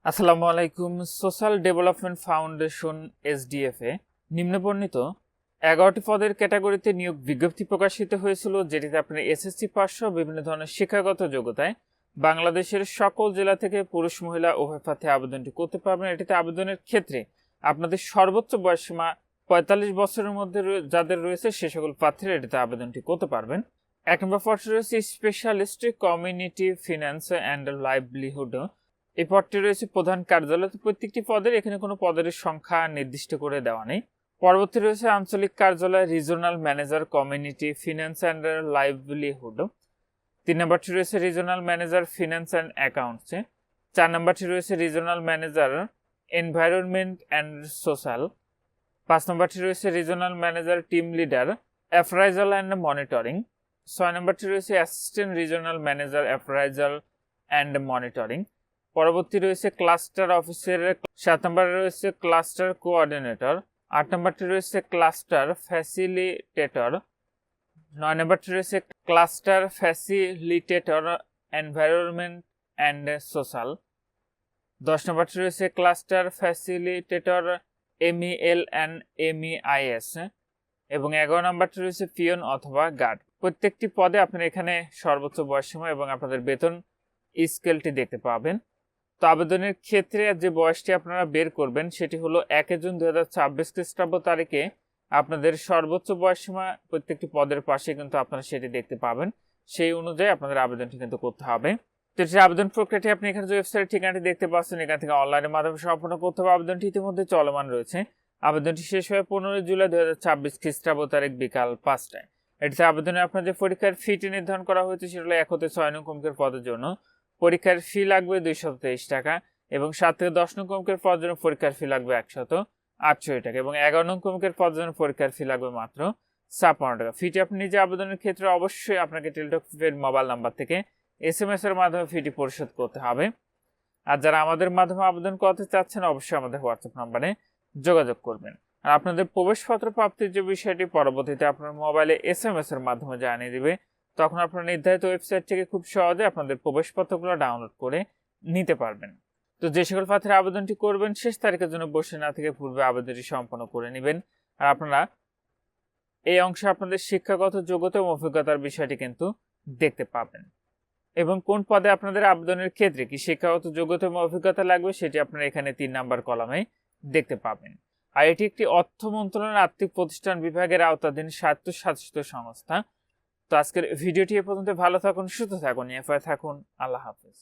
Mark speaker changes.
Speaker 1: আসসালামু আলাইকুম। Social development foundation SDF এ নিম্নবর্ণিত 11টি পদের ক্যাটাগরিতে নিয়োগ বিজ্ঞপ্তি প্রকাশিত হয়েছিল, যেটিতে আপনি এসএসসি পাস সহ বিভিন্ন ধরনের শিক্ষাগত যোগ্যতায় বাংলাদেশের সকল জেলা থেকে পুরুষ মহিলা উভয় প্রার্থী আবেদনটি করতে পারবেন। এটিতে আবেদনের ক্ষেত্রে আপনাদের সর্বোচ্চ বয়সসীমা 45 বছরের মধ্যে যাদের রয়েছে সে সকল প্রার্থীরা এটিতে আবেদনটি করতে পারবেন। 1 নম্বর পদটি রয়েছে specialist community finance and livelihood. এই পদটি রয়েছে প্রধান কার্যালয়। প্রত্যেকটি পদের এখানে কোনো পদের সংখ্যা নির্দিষ্ট করে দেওয়া নেই। পরবর্তী রয়েছে আঞ্চলিক কার্যালয় regional manager community finance and livelihood. 3 নম্বরটি রয়েছে রিজিওনাল ম্যানেজার ফিন্যান্স অ্যান্ড অ্যাকাউন্টসে। 4 নম্বরটি রয়েছে regional manager environment and social. 5 নম্বরটি রয়েছে regional manager team leader appraisal and monitoring. 6 নম্বরটি রয়েছে assistant regional manager appraisal and monitoring. পরবর্তী রয়েছে ক্লাস্টার অফিসের। 7 নম্বরে রয়েছে ক্লাস্টার কোঅর্ডিনেটর। 8 নম্বরটি রয়েছে ক্লাস্টার ফ্যাসিলিটেটর। 9 নম্বরটি রয়েছে cluster facilitator environment and social. 10 নম্বরটি রয়েছে ক্লাস্টার ফ্যাসিলিটেটর এমইএল অ্যান্ড এমইআইএস এবং 11 নম্বরটি রয়েছে পিয়ন অথবা গার্ড। প্রত্যেকটি পদে আপনারা এখানে সর্বোচ্চ বয়সসীমা এবং আপনাদের বেতন স্কেলটি দেখতে পাবেন। তো আবেদনের ক্ষেত্রে যে বয়সটি আপনারা বের করবেন সেটি হলো 1 জুন 2026 খ্রিস্টাব্দ তারিখে আপনাদের সর্বোচ্চ বয়সসীমা প্রত্যেকটি পদের পাশে কিন্তু আপনারা সেটি দেখতে পাবেন। সেই অনুযায়ী আপনাদের আবেদনটি কিন্তু করতে হবে। তো এই আবেদন প্রক্রিয়াটি আপনি এখানে যে ওয়েবসাইট ঠিকানাটি দেখতে পাচ্ছেন এখান থেকে অনলাইনের মাধ্যমে সম্পন্ন করতে হবে। আবেদনটি ইতিমধ্যে চলমান রয়েছে। আবেদনটি শেষ হয়ে 15 জুলাই 2026 খ্রিস্টাব্দ তারিখ বিকাল 5টায়। এটিতে আবেদনে আপনার যে পরীক্ষার ফিটি নির্ধারণ করা হয়েছে সেটা হলো 1 হতে 6 নং অঙ্কের পদের জন্য পরীক্ষার ফি লাগবে 223 টাকা এবং 7 থেকে 10 নং অঙ্কের পদের জন্য পরীক্ষার ফি লাগবে 168 টাকা এবং 11 নং অঙ্কের পদের জন্য পরীক্ষার ফি লাগবে মাত্র 56 টাকা। ফিটি আপনি নিজে আবেদনের ক্ষেত্রে অবশ্যই আপনাকে টেলিটকের মোবাইল নাম্বার থেকে এসএমএস এর মাধ্যমে ফিটি পরিশোধ করতে হবে। আর যারা আমাদের মাধ্যমে আবেদন করতে চাচ্ছেন অবশ্যই আমাদের হোয়াটসঅ্যাপ নম্বরে যোগাযোগ করবেন। আর আপনাদের প্রবেশপত্র প্রাপ্তির যে বিষয়টি পরবর্তীতে আপনার মোবাইলে এসএমএস এর মাধ্যমে জানিয়ে দিবে। তখন আপনারা নির্ধারিত ওয়েবসাইট থেকে খুব সহজে আপনাদের প্রবেশপত্রগুলো ডাউনলোড করে নিতে পারবেন। তো যে সকল প্রার্থীরা আবেদনটি করবেন শেষ তারিখের জন্য বসে না থেকে পূর্বে আবেদনটি সম্পন্ন করে নেবেন। আর আপনারা এই অংশে আপনাদের শিক্ষাগত যোগ্যতা এবং অভিজ্ঞতার বিষয়টি কিন্তু দেখতে পাবেন এবং কোন পদে আপনাদের আবেদনের ক্ষেত্রে কি শিক্ষাগত যোগ্যতা এবং অভিজ্ঞতা লাগবে সেটি আপনারা এখানে 3 নাম্বার কলামে দেখতে পাবেন। আর এটি একটি অর্থ মন্ত্রণালয়ের আর্থিক প্রতিষ্ঠান বিভাগের আওতাধীন স্বায়ত্তশাসিত সংস্থা। তো আজকের ভিডিওটি এ পর্যন্ত। ভালো থাকুন, সুস্থ থাকুন, এফআই থাকুন। আল্লাহ হাফেজ।